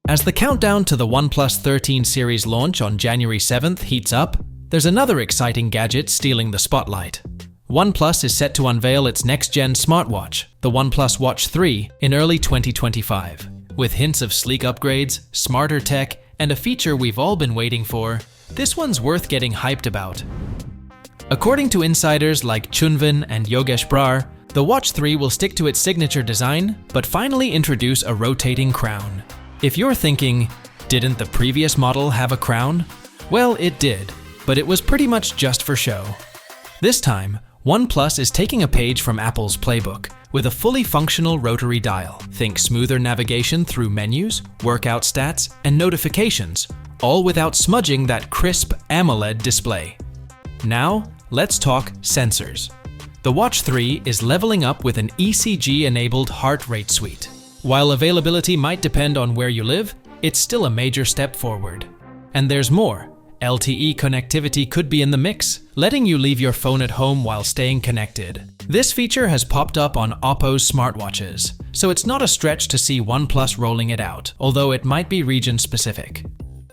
As the countdown to the OnePlus 13 series launch on January 7th heats up, there's another exciting gadget stealing the spotlight. OnePlus is set to unveil its next-gen smartwatch, the OnePlus Watch 3, in early 2025. With hints of sleek upgrades, smarter tech, and a feature we've all been waiting for, this one's worth getting hyped about. According to insiders like Chunvin and Yogesh Brar, the Watch 3 will stick to its signature design, but finally introduce a rotating crown. If you're thinking, didn't the previous model have a crown? Well, it did, but it was pretty much just for show. This time, OnePlus is taking a page from Apple's playbook with a fully functional rotary dial. Think smoother navigation through menus, workout stats, and notifications, all without smudging that crisp AMOLED display. Now, let's talk sensors. The Watch 3 is leveling up with an ECG-enabled heart rate suite. While availability might depend on where you live, it's still a major step forward. And there's more. LTE connectivity could be in the mix, letting you leave your phone at home while staying connected. This feature has popped up on Oppo's smartwatches, so it's not a stretch to see OnePlus rolling it out, although it might be region-specific.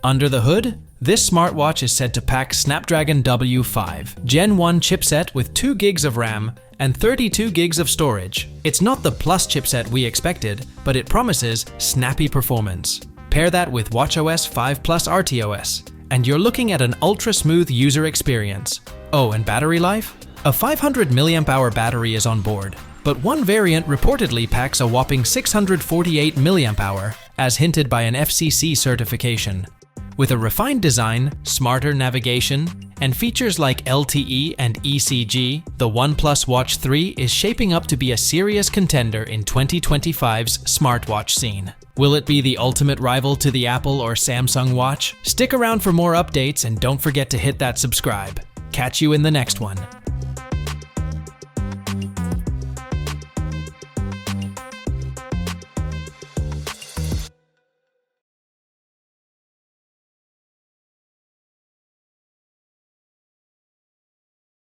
Under the hood, this smartwatch is said to pack Snapdragon W5 Gen 1 chipset with 2 GB of RAM and 32 GB of storage. It's not the Plus chipset we expected, but it promises snappy performance. Pair that with watchOS 5 Plus RTOS, and you're looking at an ultra-smooth user experience. Oh, and battery life? A 500 mAh battery is on board, but one variant reportedly packs a whopping 648 mAh, as hinted by an FCC certification. With a refined design, smarter navigation, and features like LTE and ECG, the OnePlus Watch 3 is shaping up to be a serious contender in 2025's smartwatch scene. Will it be the ultimate rival to the Apple or Samsung Watch? Stick around for more updates and don't forget to hit that subscribe. Catch you in the next one.